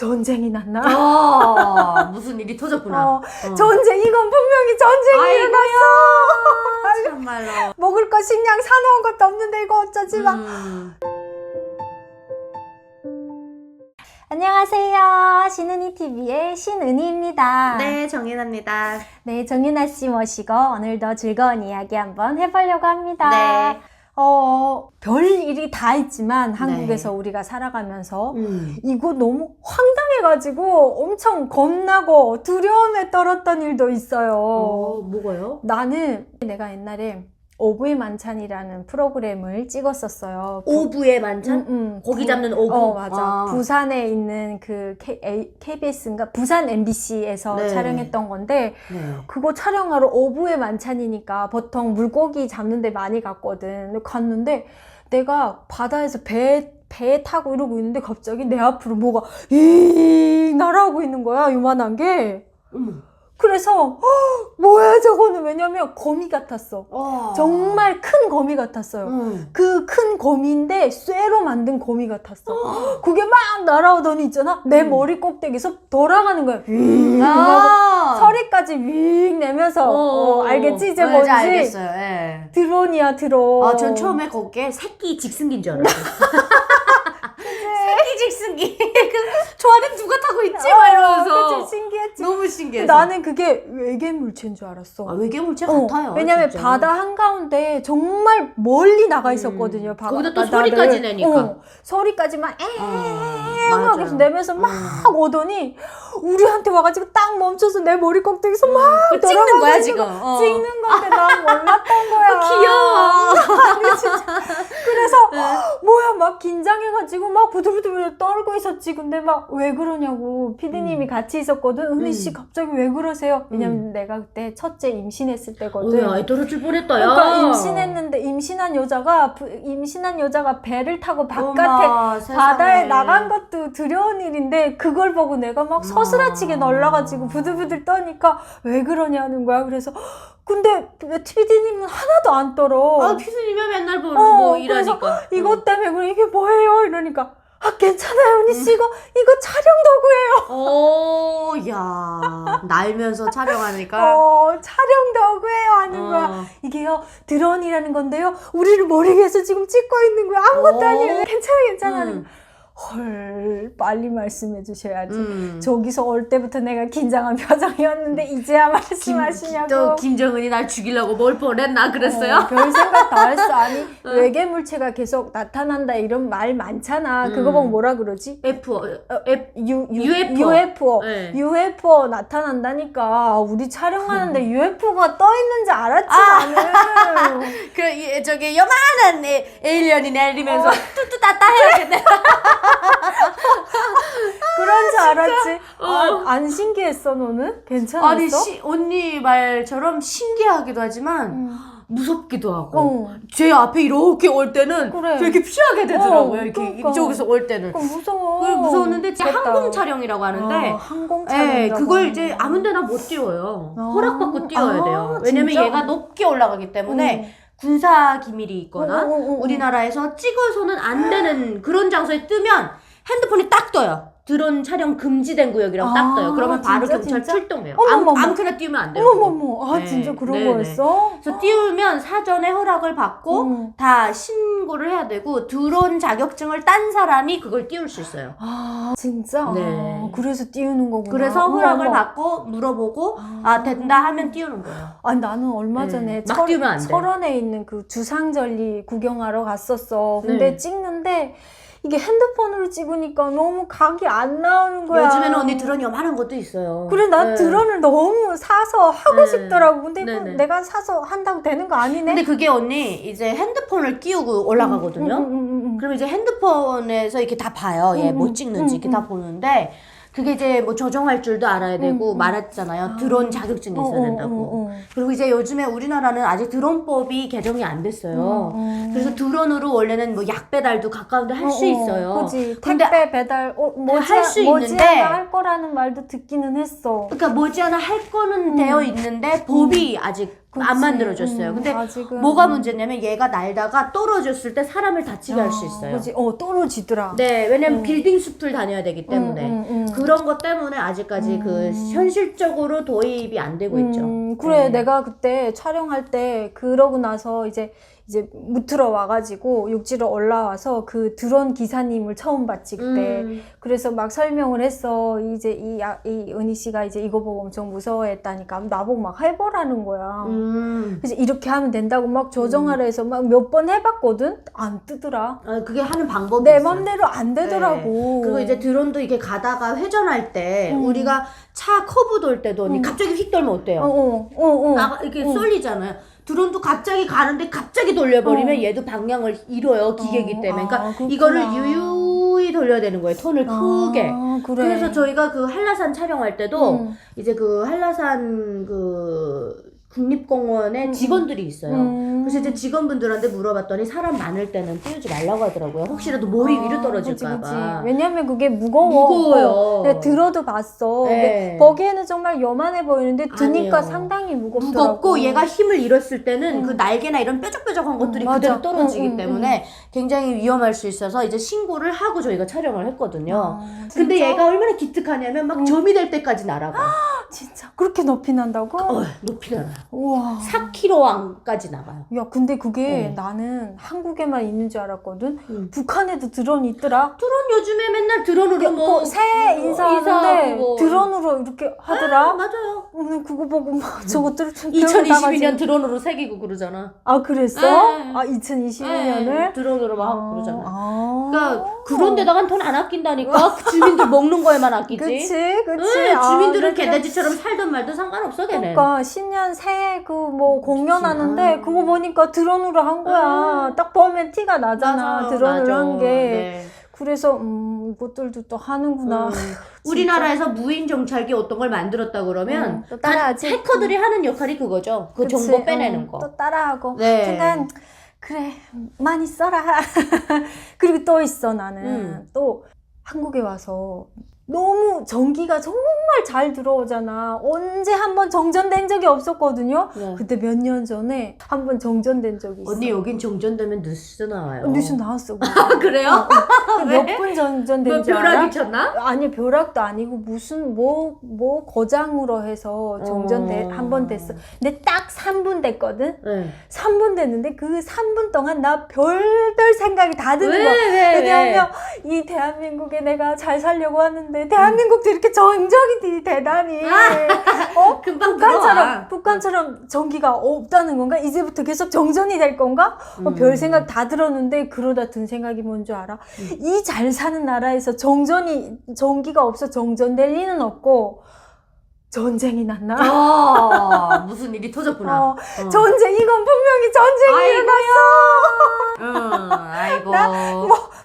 전쟁이 났나? 무슨 일이 터졌구나. 전쟁, 이건 분명히 전쟁이 일어났어. 참말로. 먹을 거 식량 사놓은 것도 없는데 이거 어쩌지 막. 안녕하세요. 신은이 TV의 신은이입니다. 네, 정인아입니다. 네, 정인아 씨 모시고 오늘도 즐거운 이야기 한번 해보려고 합니다. 네. 별 일이 다 있지만 한국에서 네. 우리가 살아가면서 이거 너무 황당해가지고 엄청 겁나고 두려움에 떨었던 일도 있어요. 뭐가요? 내가 옛날에 오부의 만찬이라는 프로그램을 찍었었어요. 오부의 만찬? 고기 잡는 오부? 맞아. 부산에 있는 그 KBS인가? 부산 MBC에서 네. 촬영했던 건데, 네. 그거 촬영하러 오부의 만찬이니까 보통 물고기 잡는 데 많이 갔거든. 갔는데, 내가 바다에서 배 타고 이러고 있는데 갑자기 내 앞으로 뭐가 잉 날아오고 있는 거야. 요만한 게. 그래서 뭐야 저거는. 왜냐면 거미 같았어. 정말 큰 거미 같았어요. 그 큰 거미인데 쇠로 만든 거미 같았어. 그게 막 날아오더니 있잖아, 내 머리 꼭대기에서 돌아가는 거야. 서리까지 윙 내면서. 알겠지 이제 뭔지? 알겠어요. 예. 드론이야 드론. 전 처음에 거기에 새끼 직승기인 줄 알았어요. 새끼 직승기. 저 안에 누가 타고 있지? 막 이러면서. 그치, 신기했지. 너무 신기했어. 나는 그게 외계물체인 줄 알았어. 외계물체 같아요. 왜냐면 진짜. 바다 한가운데 정말 멀리 나가 있었거든요. 거기다 또 소리까지 내니까. 소리까지만 맞아요. 하고 내면서 막 오더니 우리한테 와가지고 딱 멈춰서 내 머리 꼭대기에서 막 찍는 거야 지금. 찍는 건데 난 몰랐던 거야. 귀여워. 아니 진짜. 그래서 뭐야 막 긴장해가지고 막 부들부들 떨고 있었지. 근데 막 왜 그러냐고 피디님이 같이 있었거든. 은희씨 갑자기 왜 그러세요? 왜냐면 내가 그때 첫째 임신했을 때거든. 아이 떨어질 뻔했다 야. 그러니까 임신한 여자가 배를 타고 바깥에 바다에 나간 것도 두려운 일인데, 그걸 보고 내가 막 서스라치게 놀라가지고 부들부들 떠니까 왜 그러냐는 거야. 그래서 근데 PD님은 하나도 안 떨어. 피디님이 맨날 뭐 일하니까. 그래서 이것 때문에 그래, 이게 뭐예요? 이러니까 괜찮아요 언니씨, 이거 촬영 도구예요. 야 날면서 촬영하니까. 촬영 도구예요 하는 거야. 이게요 드론이라는 건데요, 우리를 머리 위에서 지금 찍고 있는 거야. 아무것도 아니에요. 괜찮아 하는 거야. 헐, 빨리 말씀해 주셔야지. 저기서 올 때부터 내가 긴장한 표정이었는데 이제야 말씀하시냐고. 또 김정은이 날 죽이려고 뭘 뻔했나 그랬어요? 별 생각 다 했어. 아니 외계물체가 계속 나타난다 이런 말 많잖아. 그거 보면 뭐라 그러지? UFO. 네. UFO 나타난다니까. 우리 촬영하는데 UFO가 떠 있는지 알았지 나는. 저기 요만한 에일리언이 내리면서 뚜뚜 따따 해야겠네. 그런 줄 알았지. 안 신기했어 너는? 괜찮았어? 아니 언니 말처럼 신기하기도 하지만 무섭기도 하고. 제 앞에 이렇게 올 때는 그래. 이렇게 피하게 되더라고요. 이렇게 그러니까. 이쪽에서 올 때는. 무서워. 그래 무서웠는데 무섭다. 항공 촬영이라고 하는데. 항공 촬영. 그걸 이제 아무데나 못 띄워요. 허락받고 띄워야 돼요. 왜냐면 진짜? 얘가 높게 올라가기 때문에 군사 기밀이 있거나 우리나라에서 찍어서는 안 되는 그런 장소에 뜨면 핸드폰이 딱 떠요. 드론 촬영 금지된 구역이라고 딱 떠요. 그러면 바로 진짜, 경찰 진짜? 출동해요. 어머머머. 아무렇게나 띄우면 안 돼요. 어머머머. 네. 진짜 그런 네네. 거였어? 그래서 띄우면 사전에 허락을 받고 다 신고를 해야 되고, 드론 자격증을 딴 사람이 그걸 띄울 수 있어요. 진짜? 네. 그래서 띄우는 거구나. 그래서 허락을 어머. 받고 물어보고 된다 하면 띄우는 거예요. 아니 나는 얼마 전에 막 띄우면 안 돼. 철원에 있는 그 주상절리 구경하러 갔었어. 근데 네. 찍는데 이게 핸드폰으로 찍으니까 너무 각이 안 나오는 거야. 요즘에는 언니 드론 요만한 것도 있어요. 그래, 난 드론을 너무 사서 하고 싶더라고. 근데 네네. 내가 사서 한다고 되는 거 아니네? 근데 그게 언니 이제 핸드폰을 끼우고 올라가거든요. 그럼 이제 핸드폰에서 이렇게 다 봐요. 얘 뭐 찍는지 이렇게 다 보는데, 그게 이제 뭐 조정할 줄도 알아야 되고 말했잖아요. 드론 자격증이 있어야 된다고. 그리고 이제 요즘에 우리나라는 아직 드론법이 개정이 안 됐어요. 그래서 드론으로 원래는 뭐 약 배달도 가까운데 할 수 있어요. 그치. 근데 택배 배달 할 수 있는데, 머지않아 할 거라는 말도 듣기는 했어. 그러니까 머지않아 할 거는 되어 있는데 법이 아직 안 만들어줬어요. 근데 아직은, 뭐가 문제냐면 얘가 날다가 떨어졌을 때 사람을 다치게 할 수 있어요. 그치. 떨어지더라. 네, 왜냐면 빌딩 숲을 다녀야 되기 때문에 그런 것 때문에 아직까지 그 현실적으로 도입이 안 되고 있죠. 그래, 네. 내가 그때 촬영할 때 그러고 나서 이제 무트러 와가지고 육지로 올라와서 그 드론 기사님을 처음 봤지 그때. 그래서 막 설명을 했어. 이제 이 은희 씨가 이제 이거 보고 엄청 무서워했다니까 나보고 막 해보라는 거야. 그래서 이렇게 하면 된다고 막 조정하라 해서 막 몇 번 해봤거든. 안 뜨더라. 그게 하는 방법이 내 있어요. 맘대로 안 되더라고. 네. 그리고 이제 드론도 이렇게 가다가 회전할 때 우리가 차 커브 돌 때도 언니 갑자기 휙 돌면 어때요? 이렇게 쏠리잖아요. 드론도 갑자기 가는데 갑자기 돌려버리면 얘도 방향을 잃어요. 기계이기 때문에. 그러니까 이거를 유유히 돌려야 되는 거예요. 톤을 크게. 그래. 그래서 저희가 그 한라산 촬영할 때도 이제 그 한라산 그 국립공원에 직원들이 있어요. 그래서 이제 직원분들한테 물어봤더니 사람 많을 때는 띄우지 말라고 하더라고요. 혹시라도 머리 위로 떨어질까봐. 왜냐면 그게 무거워요. 내가 들어도 봤어. 네. 보기에는 정말 요만해 보이는데 드니까 아니에요. 상당히 무겁더라고. 무겁고 얘가 힘을 잃었을 때는 그 날개나 이런 뾰족뾰족한 것들이 그대로 떨어지기 때문에 굉장히 위험할 수 있어서 이제 신고를 하고 저희가 촬영을 했거든요. 근데 얘가 얼마나 기특하냐면 막 점이 될 때까지 날아가. 진짜 그렇게 높이 난다고? 높이 날아요. 우와. 4km까지 나가요. 야, 근데 그게 나는 한국에만 있는 줄 알았거든. 북한에도 드론이 있더라. 드론 요즘에 맨날 드론으로 뭐 새해 인사하는데 드론으로 이렇게 하더라. 맞아요. 오늘 그거 보고 막 저것들을 좀 2022년 드론으로 새기고 그러잖아. 아, 그랬어? 네. 2022년을? 드론으로 막 하고 그러잖아. 그러니까 그런 데다가 돈 안 아낀다니까. 주민들 먹는 거에만 아끼지. 그치. 주민들은 개돼지처럼 살든 말든 상관없어 걔네. 그러니까 신년 새해 그 뭐 공연하는데 그거 보니까 드론으로 한 거야. 딱 보면 티가 나잖아. 드론으로 한 게. 네. 그래서 이것들도 또 하는구나. 우리나라에서 무인 정찰기 어떤 걸 만들었다 그러면 또 따라하지. 해커들이 하는 역할이 그거죠. 그 그치. 정보 빼내는 거. 또 따라하고. 네. 하여간 그래 많이 써라. 그리고 또 있어 나는. 또 한국에 와서 너무 전기가 정말 잘 들어오잖아. 언제 한번 정전된 적이 없었거든요. 네. 그때 몇 년 전에 한번 정전된 적이 있어. 언니 여긴 정전되면 뉴스 나와요. 뉴스 나왔어. 그래요? 몇 분 정전된 줄 알아? 벼락이 쳤나? 아니 벼락도 아니고 무슨 뭐 고장으로 해서 한 번 됐어. 근데 딱 3분 됐거든. 네. 3분 됐는데 그 3분 동안 나 별별 생각이 다 드는 거야. 왜? 왜냐하면 이 대한민국에 내가 잘 살려고 하는데 대한민국도 이렇게 정적이 대단히 금방 들어와. 북한처럼 전기가 없다는 건가? 이제부터 계속 정전이 될 건가? 별 생각 다 들었는데 그러다 든 생각이 뭔 줄 알아? 이 잘 사는 나라에서 전기가 없어 정전될 리는 없고 전쟁이 났나? 무슨 일이 터졌구나. 전쟁, 이건 분명히 전쟁이 일어났어. 아이고. 나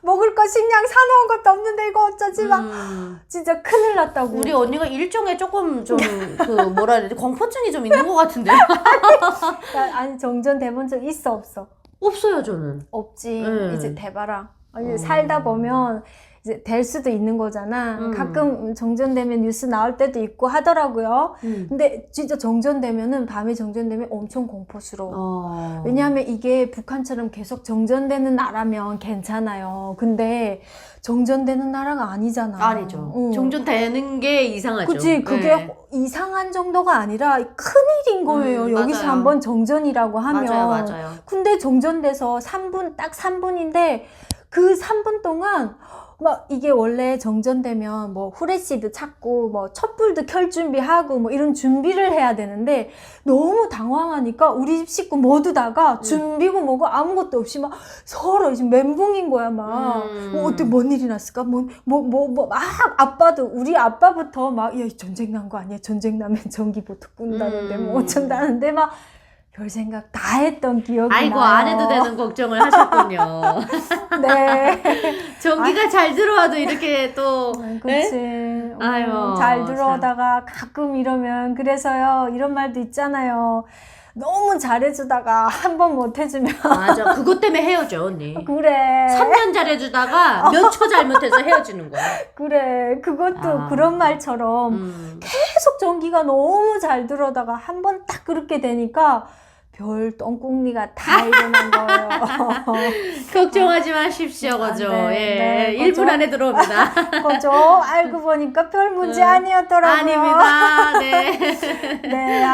먹을 거 식량 사놓은 것도 없는데 이거 어쩌지 마. 진짜 큰일 났다고. 우리 언니가 일종의 조금 좀 뭐라 해야 되지? 공포증이 좀 있는 것 같은데. 아니 정전 돼본 적 있어 없어? 없어요 저는. 없지. 이제 대봐라. 아니, 살다 보면 이제 될 수도 있는 거잖아. 가끔 정전되면 뉴스 나올 때도 있고 하더라고요. 근데 진짜 정전되면은 밤에 정전되면 엄청 공포스러워. 왜냐하면 이게 북한처럼 계속 정전되는 나라면 괜찮아요. 근데 정전되는 나라가 아니잖아. 아니죠. 정전되는 게 이상하죠. 그치. 그게 이상한 정도가 아니라 큰일인 거예요. 여기서 맞아요. 한번 정전이라고 하면. 맞아요. 근데 정전돼서 3분, 딱 3분인데 그 3분 동안 막 이게 원래 정전되면 뭐 후레쉬도 찾고 뭐 촛불도 켤 준비하고 뭐 이런 준비를 해야 되는데 너무 당황하니까 우리 집 식구 모두 다가 준비고 뭐고 아무것도 없이 막 서로 지금 멘붕인 거야 막. 어떻게 뭔 일이 났을까? 막 우리 아빠부터 막 야, 전쟁 난 거 아니야? 전쟁 나면 전기부터 끈다는데 뭐 어쩐다는데 막 별 생각 다 했던 기억이 나요. 아이고 안 해도 되는 걱정을 하셨군요. 네. 전기가 잘 들어와도 이렇게 또 그치. 아유, 잘 들어오다가 가끔 이러면 그래서요 이런 말도 있잖아요. 너무 잘해주다가 한 번 못해주면 맞아. 그것 때문에 헤어져 언니. 그래. 3년 잘해주다가 몇 초 잘못해서 헤어지는 거야. 그래. 그것도 그런 말처럼 계속 계속 전기가 너무 잘 들어다가 한 번 딱 그렇게 되니까 별 똥궁리가 다 일어난 거예요. 걱정하지 마십시오, 거죠. 네, 예, 1분 안에 들어옵니다. 그죠? 알고 보니까 별 문제 아니었더라고요. 아닙니다. 네. 네,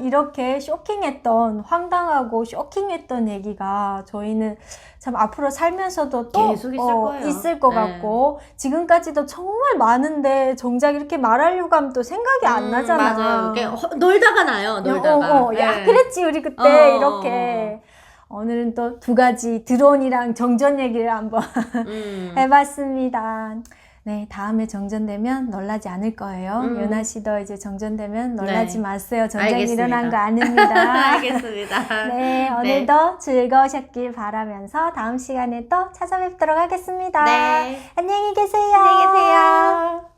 이렇게 쇼킹했던, 황당하고 쇼킹했던 얘기가 저희는 참 앞으로 살면서도 또 계속 있을 거예요. 있을 것 네. 같고, 지금까지도 정말 많은데, 정작 이렇게 말하려고 하면 또 생각이 안 나잖아. 맞아요. 놀다가 나요, 놀다가. 야, 예. 그랬지, 우리 그때, 이렇게. 오늘은 또 두 가지 드론이랑 정전 얘기를 한번 해봤습니다. 네, 다음에 정전되면 놀라지 않을 거예요. 유나 씨도 이제 정전되면 놀라지 네. 마세요. 전쟁이 알겠습니다. 일어난 거 아닙니다. 알겠습니다. 네, 오늘도 즐거우셨길 바라면서 다음 시간에 또 찾아뵙도록 하겠습니다. 네. 안녕히 계세요. 안녕히 계세요.